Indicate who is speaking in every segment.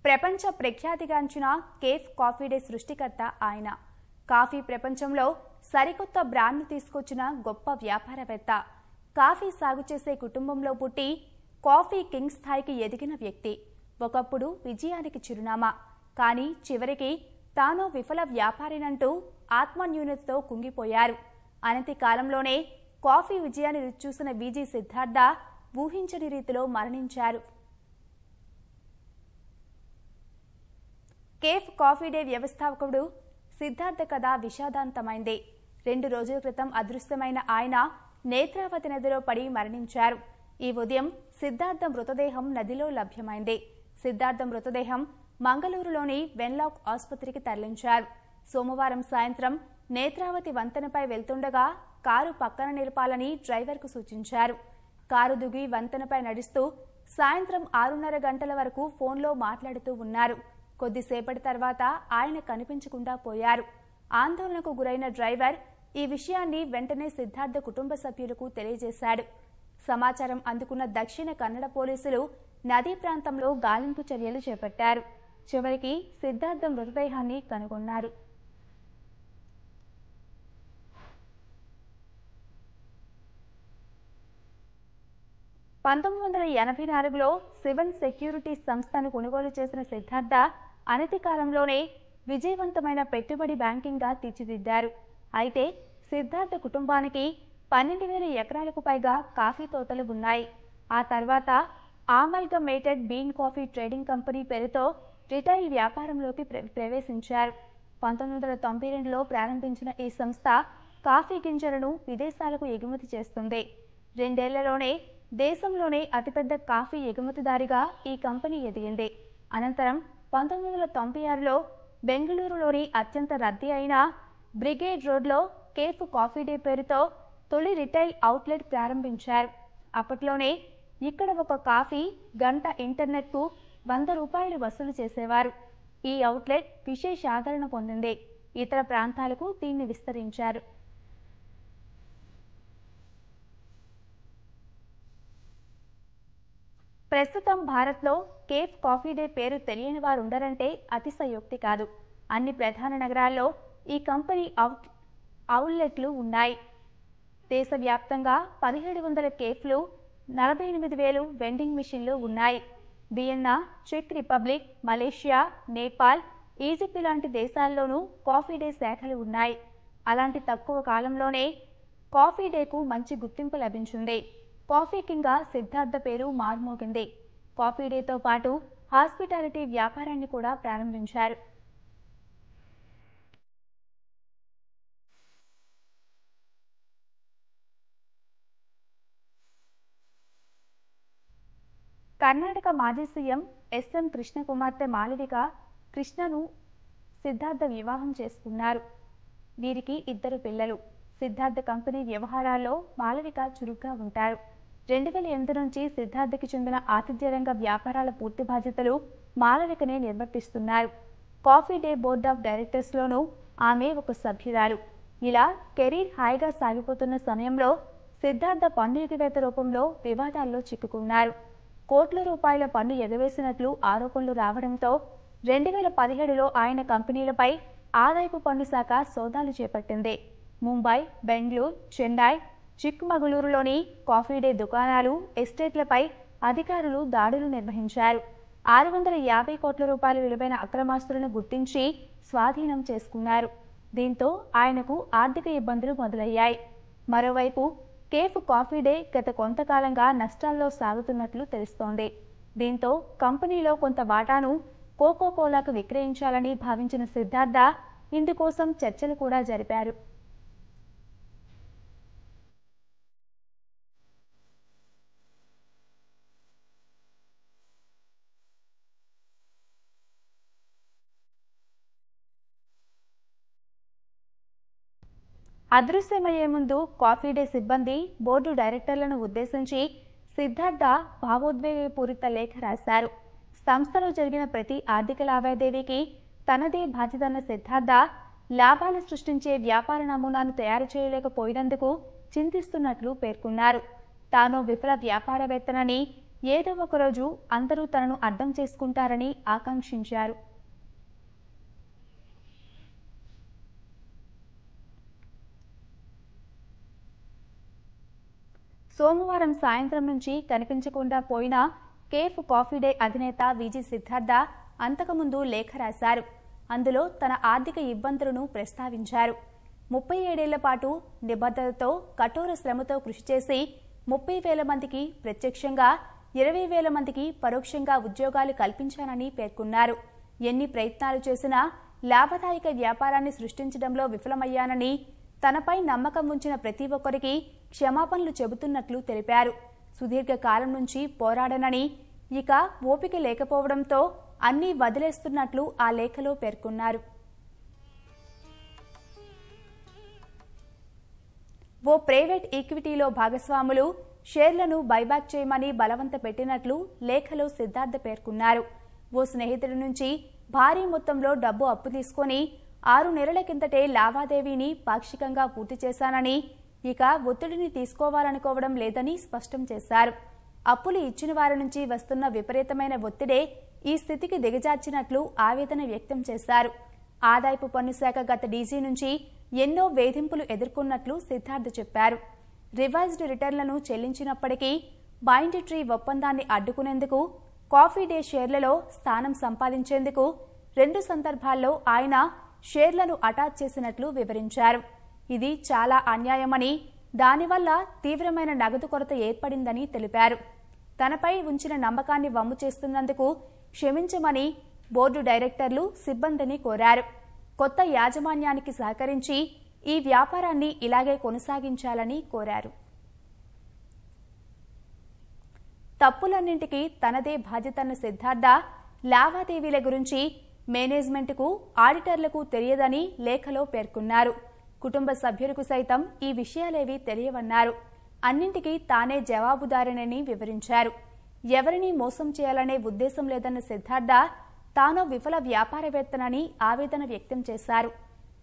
Speaker 1: ప్రపంచ ప్రఖ్యాతిగాంచిన cafe coffee day సృష్టికర్త ఆయన. కాఫీ ప్రపంచంలో సరికొత్త బ్రాండ్ను తీసుకొచ్చిన గొప్ప వ్యాపారవేత్త. కాఫీ సాగు చేసే కుటుంబంలో పుట్టి కాఫీ కింగ్ స్థాయికి ఎదిగిన వ్యక్తి. ఒకప్పుడు విజయానికి చిరునామా, కానీ చివరికి తాను విఫల వ్యాపారినంటూ ఆత్మన్యూనతతో కుంగిపోయారు. అనతి కాలంలోనే కాఫీ విజయాన్ని రుచిచూసిన విజీ సిద్ధార్థ ఊహించని రీతిలో మరణించారు. కేఫ్ కాఫీ డే వ్యవస్థాపకుడు సిద్ధార్థ కథ విషాదాంతమైంది. 2 రోజుల క్రితం అదృశ్యమైన ఆయన నేత్రావతి నదిలో పడి మరణించారు. ఈ ఉదయం సిద్ధార్థ మృతదేహం నదిలో లభ్యమైంది. సిద్ధార్థ మృతదేహం మంగళూరులోని వెన్లాక్ ఆసుపత్రికి తరలించారు. సోమవారం సాయంత్రం నేత్రావతి వంతెనపై వెళ్తుండగా కారు పక్కన నిలపాలని డ్రైవర్కు సూచించారు. కారు దిగి వంతెనపై నడుస్తూ సాయంత్రం 6:30 గంటల వరకు ఫోన్లో మాట్లాడుతూ ఉన్నారు. కొద్దిసేపటి తర్వాత ఆయన కనిపించకుండా పోయారు. ఆందోళనకు గురైన డ్రైవర్ ఈ విషయాన్ని వెంటనే సిద్ధార్థ కుటుంబ సభ్యులకు తెలియజేశాడు. సమాచారం అందుకున్న దక్షిణ కన్నడ పోలీసులు నదీ ప్రాంతంలో గాలింపు చర్యలు చేపట్టారు. చివరికి సిద్ధార్థ మృతదేహాన్ని కనుగొన్నారు. (1984) సివన్ సెక్యూరిటీస్ సంస్థను కొనుగోలు చేసిన సిద్ధార్థ అనతి కాలంలోనే విజయవంతమైన పెట్టుబడి బ్యాంకింగ్గా తీర్చిదిద్దారు. అయితే సిద్ధార్థ కుటుంబానికి 12,000 ఎకరాలకు పైగా కాఫీ తోటలు ఉన్నాయి. ఆ తర్వాత అమాల్గమేటెడ్ బీన్ కాఫీ ట్రేడింగ్ కంపెనీ పేరుతో రిటైల్ వ్యాపారంలోకి ప్రవేశించారు. 1992లో ప్రారంభించిన ఈ సంస్థ కాఫీ గింజలను విదేశాలకు ఎగుమతి చేస్తుంది. 2 ఏళ్లలోనే దేశంలోనే అతిపెద్ద కాఫీ ఎగుమతిదారిగా ఈ కంపెనీ ఎదిగింది. అనంతరం 1996లో బెంగళూరులోని అత్యంత రద్దీ అయిన బ్రిగేడ్ రోడ్లో కేఫ్ కాఫీ డే పేరుతో తొలి రిటైల్ అవుట్లెట్ ప్రారంభించారు. అప్పట్లోనే ఇక్కడ ఒక కాఫీ గంట ఇంటర్నెట్కు ₹100 వసూలు చేసేవారు. ఈ అవుట్లెట్ విశేష ఆదరణ పొందింది. ఇతర ప్రాంతాలకు దీన్ని విస్తరించారు. ప్రస్తుతం భారత్లో కేఫ్ కాఫీ డే పేరు తెలియని వారు ఉండరంటే అతిశయోక్తి కాదు. అన్ని ప్రధాన నగరాల్లో ఈ కంపెనీ అవుట్లెట్లు ఉన్నాయి. దేశవ్యాప్తంగా 1,700 కేఫ్లు, 48,000 వెండింగ్ మిషన్లు ఉన్నాయి. వియన్నా, చెక్ రిపబ్లిక్, మలేషియా, నేపాల్, ఈజిప్ట్ లాంటి దేశాల్లోనూ కాఫీ డే శాఖలు ఉన్నాయి. అలాంటి తక్కువ కాలంలోనే కాఫీ డేకు మంచి గుర్తింపు లభించింది. కాఫీ కింగ్గా సిద్ధార్థ పేరు మార్మోగింది. కాఫీ డేతో పాటు హాస్పిటాలిటీ వ్యాపారాన్ని కూడా ప్రారంభించారు. కర్ణాటక మాజీ సీఎం ఎస్ఎం కృష్ణ కుమార్తె మాళవిక కృష్ణను సిద్ధార్థ వివాహం చేసుకున్నారు. వీరికి 2 పిల్లలు. సిద్ధార్థ కంపెనీ వ్యవహారాల్లో మాళవిక చురుగ్గా ఉంటారు. 2008 నుంచి సిద్ధార్థకి చెందిన ఆతిథ్య రంగ వ్యాపారాల పూర్తి బాధ్యతలు మాళవికనే నిర్వర్తిస్తున్నారు. కాఫీ డే బోర్డ్ ఆఫ్ డైరెక్టర్స్లోనూ ఆమె ఒక సభ్యురాలు. ఇలా కెరీర్ హాయిగా సాగిపోతున్న సమయంలో సిద్ధార్థ పన్ను ఎగవేత రూపంలో వివాదాల్లో చిక్కుకున్నారు. కోట్ల రూపాయల పన్ను ఎగవేసినట్లు ఆరోపణలు రావడంతో 2017లో ఆయన కంపెనీలపై ఆదాయపు పన్ను శాఖ సోదాలు చేపట్టింది. ముంబై, బెంగళూరు, చెన్నై, చిక్మగళూరులోని కాఫీ డే దుకాణాలు, ఎస్టేట్లపై అధికారులు దాడులు నిర్వహించారు. 650 కోట్ల రూపాయల విలువైన అక్రమాస్తులను గుర్తించి స్వాధీనం చేసుకున్నారు. దీంతో ఆయనకు ఆర్థిక ఇబ్బందులు మొదలయ్యాయి. మరోవైపు కేఫ్ కాఫీ డే గత కొంతకాలంగా నష్టాల్లో సాగుతున్నట్లు తెలుస్తోంది. దీంతో కంపెనీలో కొంత వాటాను కోకోకోలాకు విక్రయించాలని భావించిన సిద్ధార్థ ఇందుకోసం చర్చలు కూడా జరిపారు. అదృశ్యమయ్యే ముందు కాఫీ డే సిబ్బంది బోర్డు డైరెక్టర్లను ఉద్దేశించి సిద్ధార్థ భావోద్వేగపూరిత లేఖ రాశారు. సంస్థలో జరిగిన ప్రతి ఆర్థిక లావాదేవీకి తనదే బాధ్యతన్న సిద్ధార్థ లాభాలు సృష్టించే వ్యాపార నమూనాను తయారు చేయలేకపోయినందుకు చింతిస్తున్నట్లు పేర్కొన్నారు. తాను విఫల వ్యాపారవేత్తనని, ఏదో ఒకరోజు అందరూ తనను అర్థం చేసుకుంటారని ఆకాంక్షించారు. సోమవారం సాయంత్రం నుంచి కనిపించకుండా పోయిన కేఫ్ కాఫీ డే అధినేత విజి సిద్ధార్థ అంతకుముందు లేఖ రాశారు. అందులో తన ఆర్థిక ఇబ్బందులను ప్రస్తావించారు. 37 ఏళ్ల పాటు నిబద్ధతతో కఠోర శ్రమతో కృషి చేసి 30,000 మందికి ప్రత్యక్షంగా 20,000 మందికి పరోక్షంగా ఉద్యోగాలు కల్పించానని పేర్కొన్నారు. ఎన్ని ప్రయత్నాలు చేసినా లాభదాయక వ్యాపారాన్ని సృష్టించడంలో విఫలమయ్యానని, తనపై నమ్మకం ఉంచిన ప్రతి ఒక్కరికి క్షమాపణలు చెబుతున్నట్లు తెలిపారు. సుదీర్ఘ కాలం నుంచి పోరాడనని, ఇక ఓపిక లేకపోవడంతో అన్నీ వదిలేస్తున్నట్లు ఆ లేఖలో పేర్కొన్నారు. ఓ ప్రైవేట్ ఈక్విటీలో భాగస్వాములు షేర్లను బైబ్యాక్ చేయమని బలవంత పెట్టినట్లు లేఖలో సిద్ధార్థ పేర్కొన్నారు. ఓ స్నేహితుడి నుంచి భారీ మొత్తంలో డబ్బు అప్పు తీసుకొని 6 నెలల కిందటే లావాదేవీని పాక్షికంగా పూర్తి చేశానని, ఇక ఒత్తిడిని తీసుకోవాలనుకోవడం లేదని స్పష్టం చేశారు. అప్పులు ఇచ్చిన వారి నుంచి వస్తున్న విపరీతమైన ఒత్తిడే ఈ స్థితికి దిగజార్చినట్లు ఆవేదన వ్యక్తం చేశారు. ఆదాయపు పన్ను శాఖ గత డీజీ నుంచి ఎన్నో వేధింపులు ఎదుర్కొన్నట్లు సిద్ధార్థ చెప్పారు. రివైజ్డ్ రిటర్న్లను చెల్లించినప్పటికీ బైండ్ ట్రీ ఒప్పందాన్ని అడ్డుకునేందుకు, కాఫీ డే షేర్లలో స్థానం సంపాదించేందుకు 2 సందర్భాల్లో ఆయన షేర్లను అటాచ్ చేసినట్లు వివరించారు. ఇది చాలా అన్యాయమని, దానివల్ల తీవ్రమైన నగదు కొరత ఏర్పడిందని తెలిపారు. తనపై ఉంచిన నమ్మకాన్ని వమ్ము చేస్తున్నందుకు క్షమించమని బోర్డు డైరెక్టర్లు, సిబ్బందిని కోరారు. కొత్త యాజమాన్యానికి సహకరించి ఈ వ్యాపారాన్ని ఇలాగే కొనసాగించాలని కోరారు. తప్పులన్నింటికీ తనదే బాధ్యతన్న సిద్ధార్థ లావాదేవీల గురించి మేనేజ్మెంట్కు, ఆడిటర్లకు తెలియదని లేఖలో పేర్కొన్నారు. కుటుంబ సభ్యులకు సైతం ఈ విషయాలేవీ తెలియవన్నారు. అన్నింటికీ తానే జవాబుదారినని వివరించారు. ఎవరినీ మోసం చేయాలనే ఉద్దేశం లేదన్న సిద్ధార్థ తాను విఫల వ్యాపారవేత్తనని ఆవేదన వ్యక్తం చేశారు.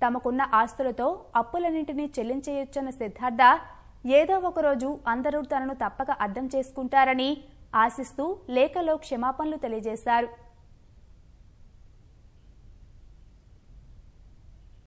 Speaker 1: తమకున్న ఆస్తులతో అప్పులన్నింటినీ చెల్లించేయొచ్చన్న సిద్ధార్థ ఏదో ఒకరోజు అందరూ తనను తప్పక అర్థం చేసుకుంటారని ఆశిస్తూ లేఖలో క్షమాపణలు తెలియజేశారు.